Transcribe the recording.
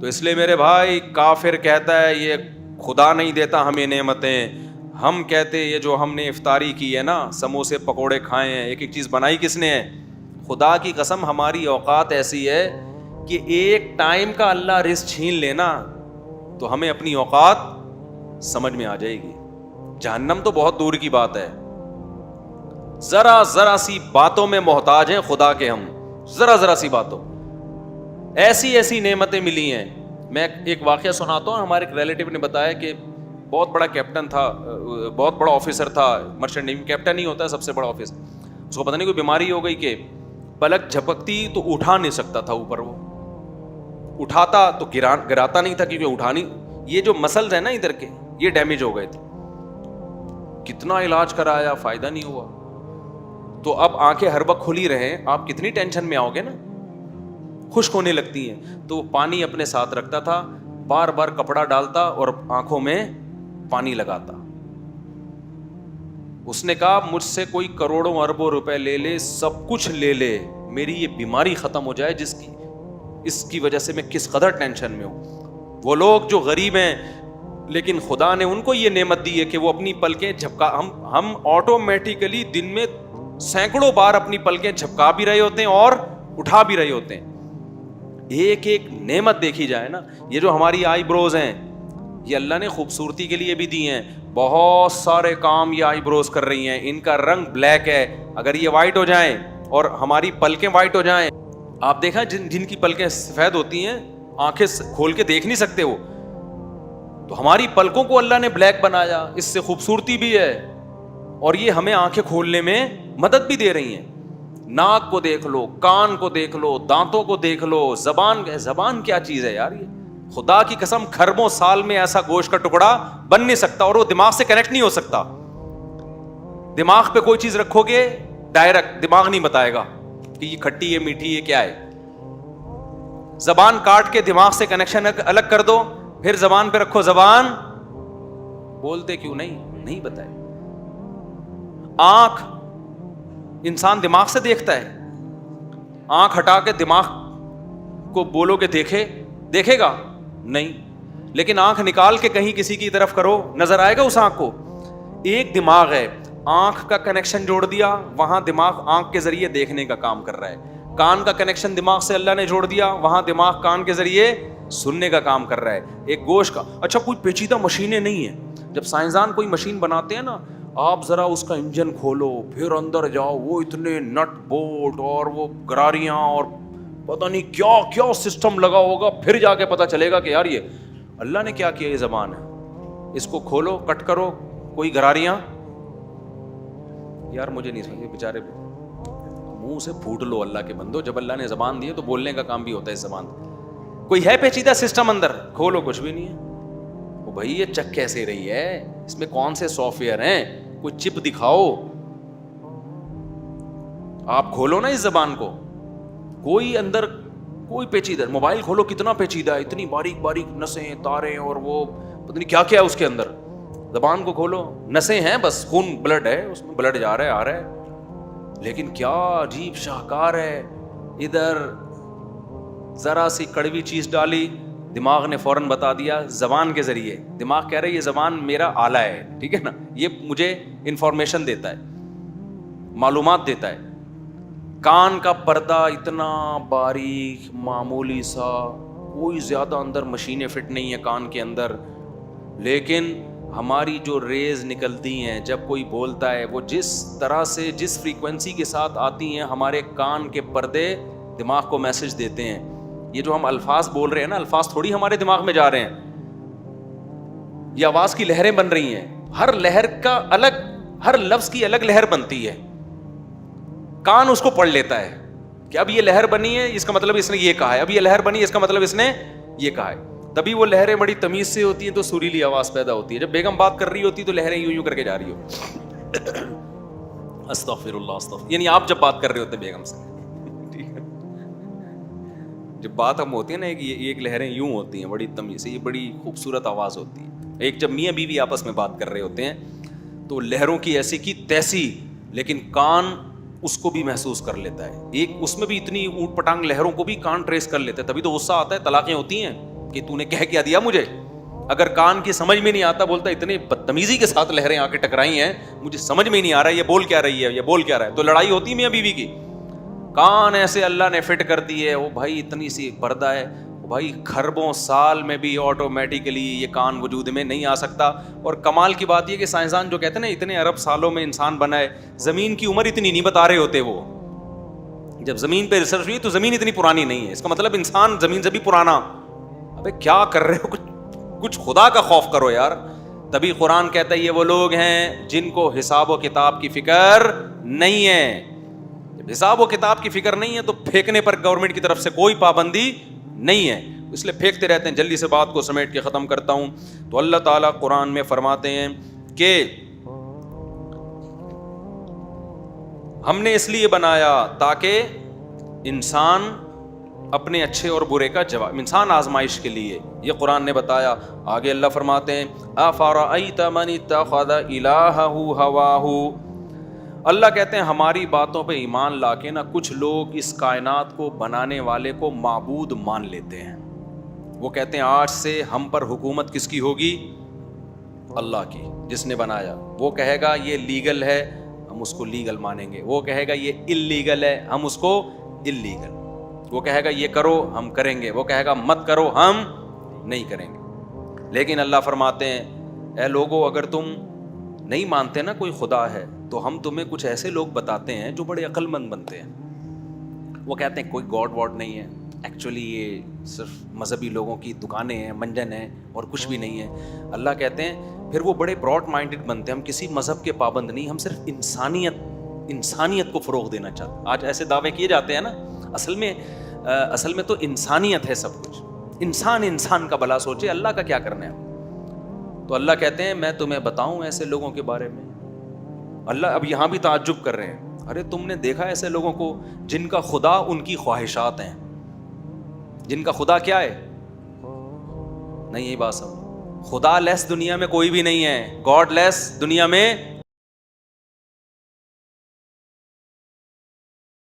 تو اس لیے میرے بھائی کافر کہتا ہے یہ خدا نہیں دیتا ہمیں نعمتیں، ہم کہتے یہ جو ہم نے افطاری کی ہے نا، سموسے پکوڑے کھائے ہیں، ایک ایک چیز بنائی کس نے ہے؟ خدا کی قسم ہماری اوقات ایسی ہے کہ ایک ٹائم کا اللہ رزق چھین لینا تو ہمیں اپنی اوقات سمجھ میں آ جائے گی. جہنم تو بہت دور کی بات ہے، ذرا ذرا سی باتوں میں محتاج ہیں خدا کے ہم، ذرا ذرا سی باتوں. ایسی ایسی نعمتیں ملی ہیں. میں ایک واقعہ سناتا ہوں. ہمارے ایک ریلیٹیو نے بتایا کہ بہت بڑا کیپٹن تھا، بہت بڑا آفیسر تھا، مرچنٹ نیوی کیپٹن ہی ہوتا ہے سب سے بڑا آفیسر. اس کو پتہ نہیں کوئی بیماری ہو گئی کہ پلک جھپکتی تو اٹھا نہیں سکتا تھا اوپر، وہ اٹھاتا تو گراتا نہیں تھا کیونکہ اٹھانی، یہ جو مسلز ہیں نا ادھر کے یہ ڈیمیج ہو گئے تھے. کتنا علاج کرایا فائدہ نہیں ہوا. تو اب آنکھیں ہر وقت کھلی رہیں، آپ کتنی ٹینشن میں آؤ گے نا، خشک ہونے لگتی ہیں. تو وہ پانی اپنے ساتھ رکھتا تھا، بار بار کپڑا ڈالتا اور آنکھوں میں پانی لگاتا. اس نے کہا مجھ سے کوئی کروڑوں اربوں روپے لے لے، سب کچھ لے لے، میری یہ بیماری ختم ہو جائے جس کی اس کی وجہ سے میں کس قدر ٹینشن میں ہوں. وہ لوگ جو غریب ہیں لیکن خدا نے ان کو یہ نعمت دی ہے کہ وہ اپنی پلکیں جھپکا، ہم آٹومیٹیکلی دن میں سینکڑوں بار اپنی پلکیں جھپکا بھی رہے ہوتے ہیں اور اٹھا بھی رہے ہوتے ہیں. ایک ایک نعمت دیکھی جائے نا. یہ جو ہماری آئی بروز ہیں یہ اللہ نے خوبصورتی کے لیے بھی دی ہیں. بہت سارے کام یہ آئی بروز کر رہی ہیں. ان کا رنگ بلیک ہے، اگر یہ وائٹ ہو جائیں اور ہماری پلکیں وائٹ ہو جائیں، آپ دیکھا جن کی پلکیں سفید ہوتی ہیں آنکھیں کھول کے دیکھ نہیں سکتے وہ، تو ہماری پلکوں کو اللہ نے بلیک بنایا. اس سے خوبصورتی بھی ہے اور یہ ہمیں آنکھیں کھولنے میں مدد بھی دے رہی ہیں. ناک کو دیکھ لو، کان کو دیکھ لو، دانتوں کو دیکھ لو، زبان کیا چیز ہے یار. یہ خدا کی قسم کھربوں سال میں ایسا گوشت کا ٹکڑا بن نہیں سکتا اور وہ دماغ سے کنیکٹ نہیں ہو سکتا. دماغ پہ کوئی چیز رکھو گے ڈائریکٹ دماغ نہیں بتائے گا کہ یہ کھٹی ہے میٹھی ہے کیا ہے. زبان کاٹ کے دماغ سے کنیکشن الگ کر دو، پھر زبان پہ رکھو زبان، بولتے کیوں نہیں بتائے. آنکھ انسان دماغ سے دیکھتا ہے، آنکھ ہٹا کے دماغ کو بولو کہ دیکھے گا نہیں، لیکن آنکھ نکال کے کہیں کسی کی طرف کرو نظر آئے گا اس آنکھ کو. ایک دماغ ہے، آنکھ کا کنیکشن جوڑ دیا، وہاں دماغ آنکھ کے ذریعے دیکھنے کا کام کر رہا ہے. کان کا کنیکشن دماغ سے اللہ نے جوڑ دیا، وہاں دماغ کان کے ذریعے سننے کا کام کر رہا ہے. ایک گوشت کا اچھا کوئی پیچیدہ مشینیں نہیں ہیں. جب سائنسدان کوئی مشین بناتے ہیں نا، آپ ذرا اس کا انجن کھولو پھر اندر جاؤ، وہ اتنے نٹ بولٹ اور وہ گراریاں اور پتہ نہیں کیا کیا سسٹم لگا ہوگا، پھر جا کے پتہ چلے گا کہ یار یہ اللہ نے کیا کیا. یہ زبان ہے، اس کو کھولو کٹ کرو، کوئی گراریاں یار مجھے نہیں سمجھے بیچارے منہ سے پھوٹ لو اللہ کے بندو. جب اللہ نے زبان دی ہے تو بولنے کا کام بھی ہوتا ہے. اس زبان کوئی ہے پیچیدہ سسٹم اندر، کھولو کچھ بھی نہیں ہے. وہ بھائی یہ چک کیسے رہی ہے، اس میں کون سے سافٹ ویئر ہیں، کوئی چپ دکھاؤ. آپ کھولو نا اس زبان کو، کوئی اندر کوئی پیچیدہ. موبائل کھولو کتنا پیچیدہ ہے، اتنی باریک باریک نسیں تاریں اور وہ پتہ نہیں کیا کیا ہے اس کے اندر. زبان کو کھولو، نسیں ہیں بس، خون بلڈ ہے اس میں، بلڈ جا رہا ہے آ رہا ہے، لیکن کیا عجیب شاہکار ہے. ادھر ذرا سی کڑوی چیز ڈالی، دماغ نے فوراً بتا دیا زبان کے ذریعے. دماغ کہہ رہا ہے یہ زبان میرا آلہ ہے، ٹھیک ہے نا، یہ مجھے انفارمیشن دیتا ہے، معلومات دیتا ہے. کان کا پردہ اتنا باریک معمولی سا، کوئی زیادہ اندر مشینیں فٹ نہیں ہے کان کے اندر، لیکن ہماری جو ریز نکلتی ہیں جب کوئی بولتا ہے، وہ جس طرح سے جس فریکوینسی کے ساتھ آتی ہیں، ہمارے کان کے پردے دماغ کو میسج دیتے ہیں. یہ جو ہم الفاظ بول رہے ہیں نا، الفاظ تھوڑی ہمارے دماغ میں جا رہے ہیں، یہ آواز کی لہریں بن رہی ہیں. ہر لہر کا الگ، ہر لفظ کی الگ لہر بنتی ہے. کان اس کو پڑھ لیتا ہے کہ اب یہ لہر بنی ہے اس کا مطلب اس نے یہ کہا ہے، اب یہ لہر بنی ہے اس کا مطلب اس نے یہ کہا ہے. تبھی وہ لہریں بڑی تمیز سے ہوتی ہیں تو سریلی آواز پیدا ہوتی ہے. جب بیگم بات کر رہی ہوتی تو لہریں یوں یوں کر کے جا رہی ہو، استغفر اللہ استغفر، یعنی آپ جب بات کر رہے ہوتے بیگم سے، ٹھیک ہے، جب بات ہم ہوتی ہے نا ایک لہریں یوں ہوتی ہیں بڑی تمیز سے، یہ بڑی خوبصورت آواز ہوتی ہے. ایک جب میاں بیوی آپس میں بات کر رہے ہوتے ہیں تو لہروں کی ایسی کی تیسی، لیکن کان اس کو بھی محسوس کر لیتا ہے. ایک اس میں بھی اتنی اوٹ پٹانگ لہروں کو بھی کان ٹریس کر لیتا ہے. تبھی تو غصہ آتا ہے، طلاقیں ہوتی ہیں، کہ تو نے کہہ کیا دیا مجھے. اگر کان کی سمجھ میں نہیں آتا بولتا اتنی بدتمیزی کے ساتھ لہریں آ کے ٹکرائی ہیں, مجھے سمجھ میں نہیں آ رہا یہ بول کیا رہی ہے, یہ بول کیا رہا ہے. تو لڑائی ہوتی میاں بیوی کی. کان ایسے اللہ نے فٹ کر دی ہے, وہ بھائی اتنی سی پردہ ہے, بھائی کھربوں سال میں بھی آٹومیٹیکلی یہ کان وجود میں نہیں آ سکتا. اور کمال کی بات یہ کہ سائنسدان جو کہتے ہیں نا اتنے ارب سالوں میں انسان بنا ہے, زمین کی عمر اتنی نہیں بتا رہے ہوتے. وہ جب زمین پہ ریسرچ ہوئی تو زمین اتنی پرانی نہیں ہے, اس کا مطلب انسان زمین سے بھی پرانا. ابے کیا کر رہے ہو, کچھ خدا کا خوف کرو یار. تبھی قرآن کہتا ہے یہ وہ لوگ ہیں جن کو حساب و کتاب کی فکر نہیں ہے. جب حساب و کتاب کی فکر نہیں ہے تو پھینکنے پر گورنمنٹ کی طرف سے کوئی پابندی نہیں ہے, اس لیے پھینکتے رہتے ہیں. جلدی سے بات کو سمیٹ کے ختم کرتا ہوں. تو اللہ تعالیٰ قرآن میں فرماتے ہیں کہ ہم نے اس لیے بنایا تاکہ انسان اپنے اچھے اور برے کا جواب, انسان آزمائش کے لیے, یہ قرآن نے بتایا. آگے اللہ فرماتے ہیں افرأیت من اتخذ الہہ ہواہ, اللہ کہتے ہیں ہماری باتوں پہ ایمان لا کے نا کچھ لوگ اس کائنات کو بنانے والے کو معبود مان لیتے ہیں. وہ کہتے ہیں آج سے ہم پر حکومت کس کی ہوگی, اللہ کی, جس نے بنایا. وہ کہے گا یہ لیگل ہے, ہم اس کو لیگل مانیں گے. وہ کہے گا یہ اللیگل ہے, ہم اس کو اللیگل. وہ کہے گا یہ کرو, ہم کریں گے. وہ کہے گا مت کرو, ہم نہیں کریں گے. لیکن اللہ فرماتے ہیں اے لوگو اگر تم نہیں مانتے نا کوئی خدا ہے تو ہم تمہیں کچھ ایسے لوگ بتاتے ہیں جو بڑے عقل مند بنتے ہیں. وہ کہتے ہیں کوئی گاڈ واڈ نہیں ہے, ایکچولی یہ صرف مذہبی لوگوں کی دکانیں ہیں, منجن ہیں اور کچھ بھی نہیں ہے. اللہ کہتے ہیں پھر وہ بڑے براڈ مائنڈڈ بنتے ہیں, ہم کسی مذہب کے پابند نہیں, ہم صرف انسانیت کو فروغ دینا چاہتے ہیں. آج ایسے دعوے کیے جاتے ہیں نا, اصل میں تو انسانیت ہے سب کچھ. انسان کا بھلا سوچے, اللہ کا کیا کرنا ہے. تو اللہ کہتے ہیں میں تمہیں بتاؤں ایسے لوگوں کے بارے میں. اللہ اب یہاں بھی تعجب کر رہے ہیں, ارے تم نے دیکھا ایسے لوگوں کو جن کا خدا ان کی خواہشات ہیں, جن کا خدا کیا ہے, نہیں یہی بات سمجھ, خدا لیس دنیا میں کوئی بھی نہیں ہے, گاڈ لیس دنیا میں